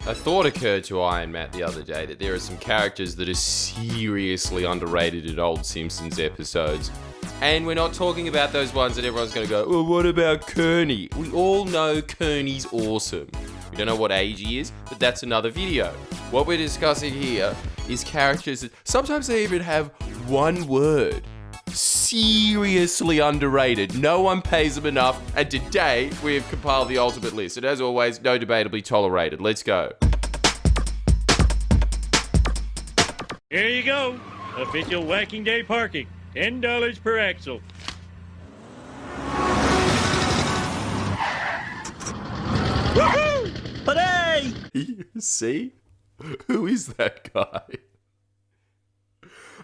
A thought occurred to Iron Matt the other day that there are some characters that are seriously underrated in old Simpsons episodes. And we're not talking about those ones that everyone's going to go, oh, what about Kearney? We all know Kearney's awesome. We don't know what age he is, but that's another video. What we're discussing here is characters that sometimes they even have one word. Seriously underrated. No one pays them enough, and today we have compiled the ultimate list. And as always, no debatably tolerated. Let's go. Here you go. Official Whacking Day parking. $10 per axle. Woohoo! Hooray! See? Who is that guy?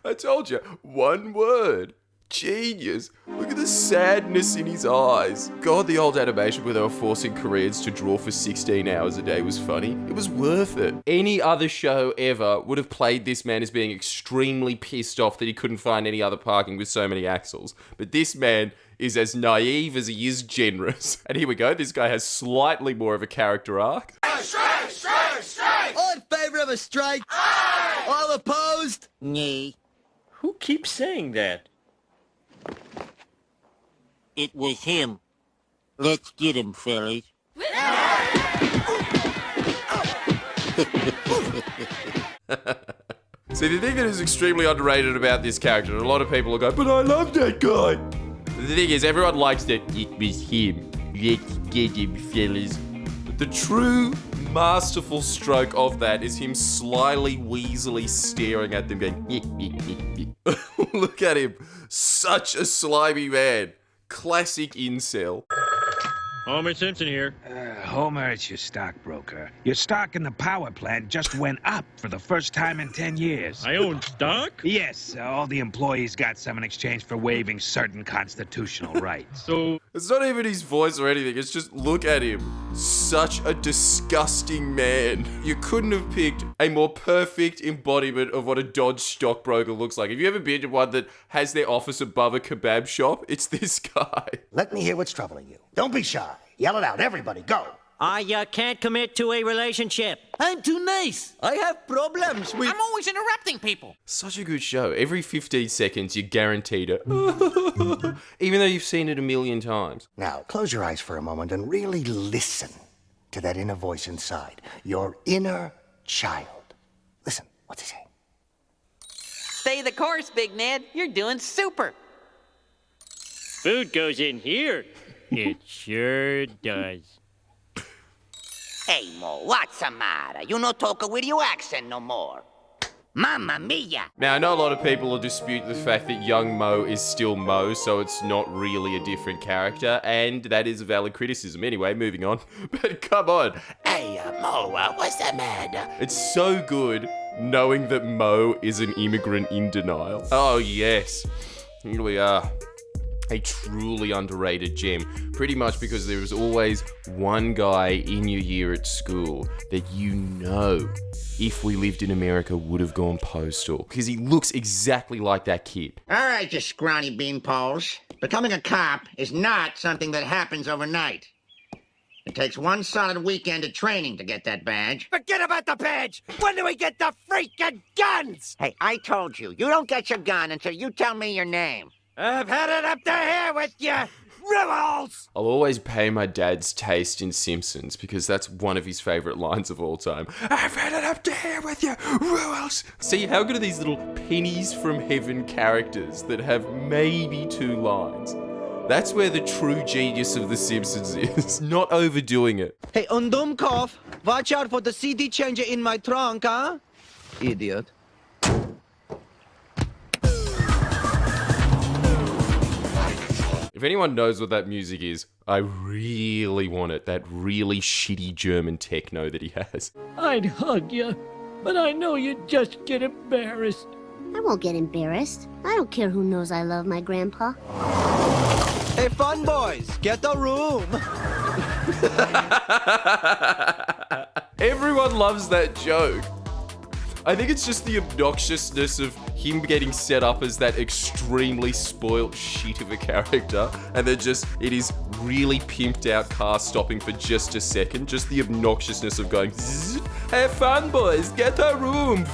I told you, one word. Genius. Look at the sadness in his eyes. God, the old animation where they were forcing Koreans to draw for 16 hours a day was funny. It was worth it. Any other show ever would have played this man as being extremely pissed off that he couldn't find any other parking with so many axles. But this man is as naive as he is generous. And here we go. This guy has slightly more of a character arc. Strike! Strike! Strike! All in favor of a strike? Aye! All opposed? Nay. Who keeps saying that? It was him. Let's get him, fellas. See, the thing that is extremely underrated about this character, and a lot of people will go, but I love that guy. The thing is, everyone likes that it was him. Let's get him, fellas. But the true masterful stroke of that is him slyly, weaselly staring at them going, look at him. Such a slimy man. Classic incel. Homer Simpson here. Homer, it's your stockbroker. Your stock in the power plant just went up for the first time in 10 years. I own stock? Yes, all the employees got some in exchange for waiving certain constitutional rights. So, It's not even his voice or anything. It's just look at him. Such a disgusting man. You couldn't have picked a more perfect embodiment of what a Dodge stockbroker looks like. Have you ever been to one that has their office above a kebab shop? It's this guy. Let me hear what's troubling you. Don't be shy. Yell it out. Everybody, go. I can't commit to a relationship. I'm too nice. I have problems with... I'm always interrupting people. Such a good show. Every 15 seconds, you're guaranteed it. Even though you've seen it a million times. Now, close your eyes for a moment and really listen to that inner voice inside. Your inner child. Listen, what's he saying? Stay the course, Big Ned. You're doing super. food goes in here. It sure does. Hey, Mo, what's the matter? You no talk with your accent no more. Mamma mia! Now, I know a lot of people will dispute the fact that young Mo is still Mo, so it's not really a different character, and that is a valid criticism. Anyway, moving on. But come on. Hey, Mo, what's the matter? It's so good knowing that Mo is an immigrant in denial. Oh, yes. Here we are. A truly underrated gem, pretty much because there is always one guy in your year at school that you know, if we lived in America, would have gone postal, because he looks exactly like that kid. All right, you scrawny beanpoles. Becoming a cop is not something that happens overnight. It takes one solid weekend of training to get that badge. Forget about the badge! When do we get the freaking guns? Hey, I told you, you don't get your gun until you tell me your name. I've had it up to here with you, rebels! I'll always pay my dad's taste in Simpsons, because that's one of his favourite lines of all time. I've had it up to here with you, rules! See, how good are these little pennies from heaven characters that have maybe 2 lines? That's where the true genius of The Simpsons is. Not overdoing it. Hey, Undumkov, watch out for the CD changer in my trunk, huh? Idiot. If anyone knows what that music is, I really want it. That really shitty German techno that he has. I'd hug you, but I know you'd just get embarrassed. I won't get embarrassed. I don't care who knows I love my grandpa. Hey, fun boys, get a room. Everyone loves that joke. I think it's just the obnoxiousness of him getting set up as that extremely spoilt shit of a character, and then just, it is really pimped out car stopping for just a second, just the obnoxiousness of going, zzz, have fun boys, get a room.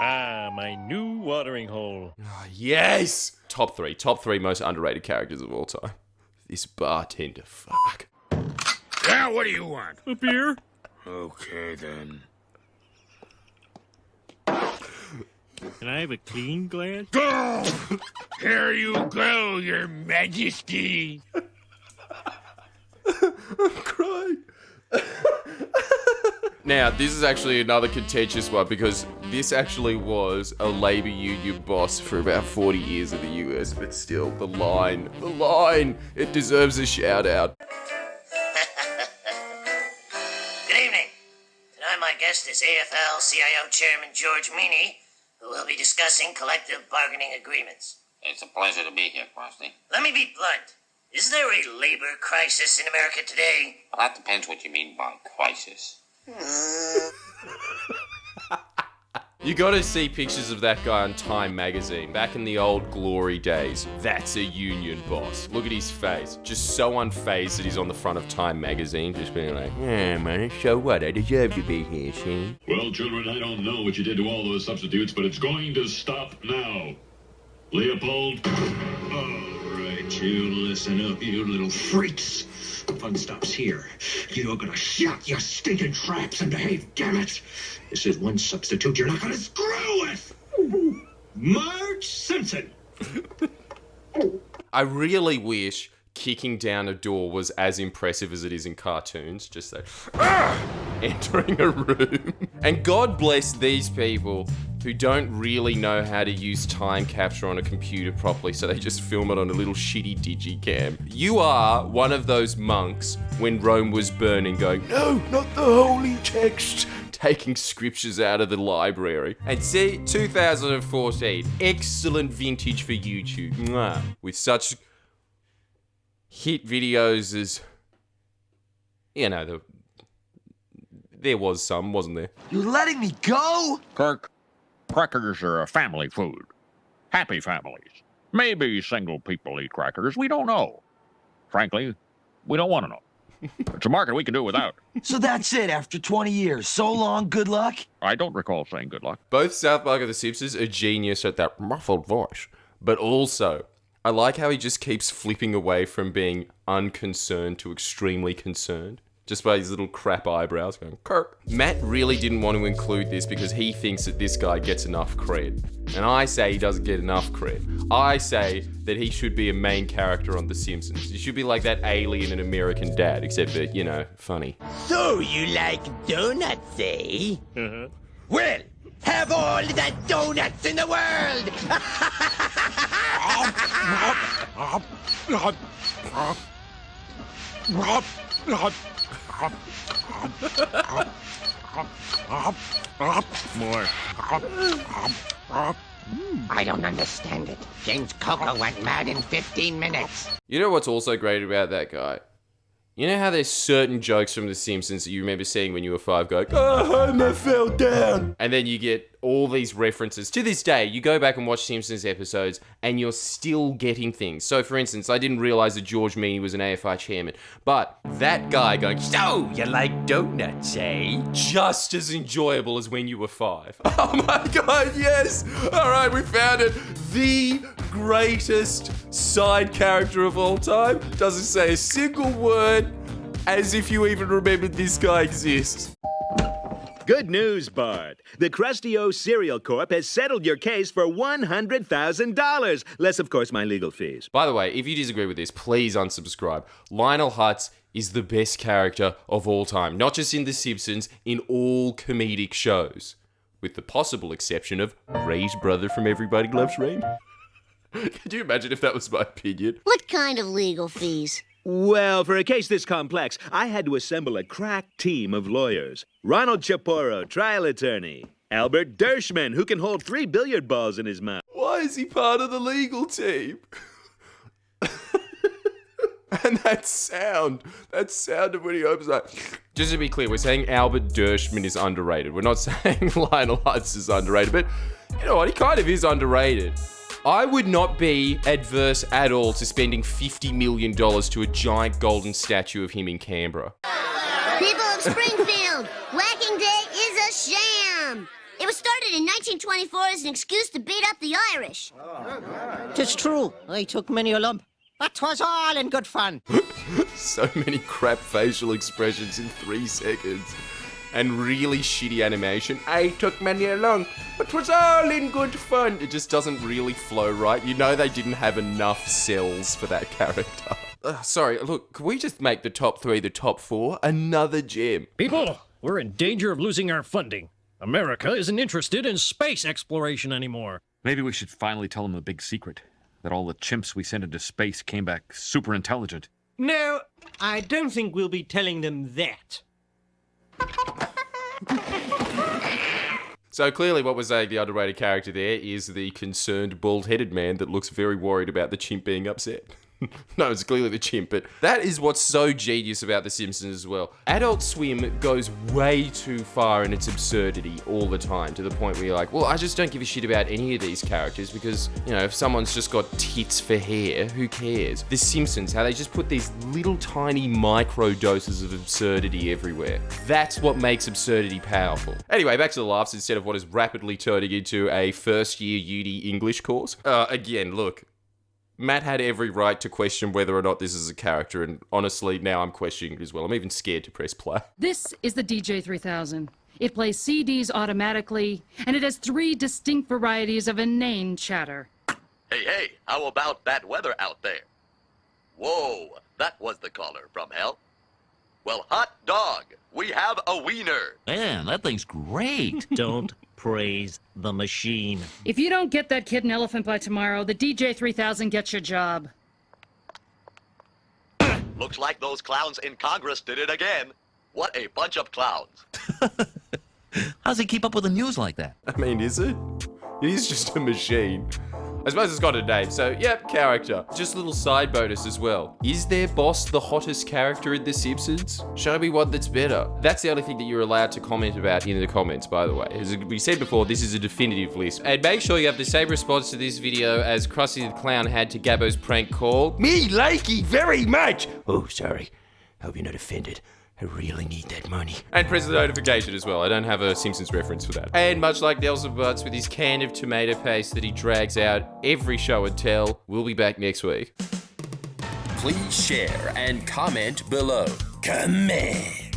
Ah, my new watering hole. Yes! Top three most underrated characters of all time. This bartender, fuck. Now, what do you want? A beer? Okay, then. Can I have a clean glass? Go! Here you go, your majesty. I'm crying. Now, this is actually another contentious one because this actually was a labor union boss for about 40 years in the US, but still, the line, it deserves a shout out. Good evening. Tonight my guest is AFL-CIO Chairman George Meany, who will be discussing collective bargaining agreements. It's a pleasure to be here, Frosty. Let me be blunt. Is there a labor crisis in America today? Well, that depends what you mean by crisis. You gotta see pictures of that guy on Time magazine, back in the old glory days. That's a union boss. Look at his face. Just so unfazed that he's on the front of Time magazine, just being like, yeah, man, so what? I deserve to be here, see? Well, children, I don't know what you did to all those substitutes, but it's going to stop now. Leopold? All right, you listen up, you little freaks. The fun stops here. You're gonna shut your stinking traps and behave, damn it. This is one substitute you're not gonna screw with. Marge Simpson. I really wish kicking down a door was as impressive as it is in cartoons. Just like, entering a room. And God bless these people who don't really know how to use time capture on a computer properly, so they just film it on a little shitty digicam. You are one of those monks when Rome was burning going, no, not the holy text, taking scriptures out of the library. And see, 2014, excellent vintage for YouTube. Mwah. With such hit videos as, you know, there was some, wasn't there? You letting me go? Kirk, crackers are a family food. Happy families. Maybe single people eat crackers. We don't know. Frankly, we don't want to know. It's a market we can do without. So that's it after 20 years. So long, good luck? I don't recall saying good luck. Both South Park and The Simpsons are genius at that muffled voice. But also, I like how he just keeps flipping away from being unconcerned to extremely concerned. Just by his little crap eyebrows going, Kirk. Matt really didn't want to include this because he thinks that this guy gets enough cred. And I say he doesn't get enough cred. I say that he should be a main character on The Simpsons. He should be like that alien in American Dad, except for, you know, funny. So you like donuts, eh? Uh-huh. Well, have all the donuts in the world! More. I don't understand it. James Coco went mad in 15 minutes. You know what's also great about that guy? You know how there's certain jokes from The Simpsons that you remember seeing when you were 5 going, oh, Homer fell down. And then you get all these references. To this day, you go back and watch Simpsons episodes and you're still getting things. So for instance, I didn't realize that George Meany was an AFI chairman, but that guy going, so you like donuts, eh? Just as enjoyable as when you were 5. Oh my God, yes. All right, we found it. The greatest side character of all time. Doesn't say a single word, as if you even remembered this guy exists. Good news, Bart. The Krusty O Cereal Corp has settled your case for $100,000. Less, of course, my legal fees. By the way, if you disagree with this, please unsubscribe. Lionel Hutz is the best character of all time. Not just in The Simpsons, in all comedic shows. With the possible exception of Ray's brother from Everybody Loves Raymond. Could you imagine if that was my opinion? What kind of legal fees? Well, for a case this complex, I had to assemble a crack team of lawyers. Ronald Chaporro, trial attorney. Albert Dershman, who can hold 3 billiard balls in his mouth. Why is he part of the legal team? And that sound of when he opens that. Just to be clear, we're saying Albert Dershman is underrated. We're not saying Lionel Hutz is underrated, but you know what? He kind of is underrated. I would not be adverse at all to spending $50 million to a giant golden statue of him in Canberra. People of Springfield, Whacking Day is a sham. It was started in 1924 as an excuse to beat up the Irish. Tis true. I took many a lump. But 'twas all in good fun. So many crap facial expressions in 3 seconds. And really shitty animation. I took many a lump, but 'twas all in good fun. It just doesn't really flow right. You know they didn't have enough cells for that character. Sorry, look, can we just make the top 3 the top 4? Another gem. People, we're in danger of losing our funding. America isn't interested in space exploration anymore. Maybe we should finally tell them the big secret. That all the chimps we sent into space came back super intelligent. No, I don't think we'll be telling them that. So clearly what we're saying the underrated character there is the concerned bald-headed man that looks very worried about the chimp being upset. No, it's clearly the chimp, but that is what's so genius about The Simpsons as well. Adult Swim goes way too far in its absurdity all the time, to the point where you're like, well, I just don't give a shit about any of these characters because, you know, if someone's just got tits for hair, who cares? The Simpsons, how they just put these little tiny micro doses of absurdity everywhere. That's what makes absurdity powerful. Anyway, back to the laughs instead of what is rapidly turning into a first-year uni English course. Again, look. Matt had every right to question whether or not this is a character, and honestly, now I'm questioning it as well. I'm even scared to press play. This is the DJ3000. It plays CDs automatically, and it has 3 distinct varieties of inane chatter. Hey, how about that weather out there? Whoa, that was the caller from hell. Well, hot dog, we have a wiener. Man, that thing's great. Don't praise the machine. If you don't get that kid an elephant by tomorrow, the DJ3000 gets your job. Looks like those clowns in Congress did it again. What a bunch of clowns. How's he keep up with the news like that? I mean, is it? It is just a machine. I suppose it's got a name, so yep, character. Just a little side bonus as well. Is their boss the hottest character in The Simpsons? Show me one that's better. That's the only thing that you're allowed to comment about in the comments, by the way. As we said before, this is a definitive list. And make sure you have the same response to this video as Krusty the Clown had to Gabbo's prank call. Me likey very much. Oh, sorry. Hope you're not offended. I really need that money. And press the notification as well. I don't have a Simpsons reference for that. And much like Nelson Butts with his can of tomato paste that he drags out every show and tell, we'll be back next week. Please share and comment below. Come on.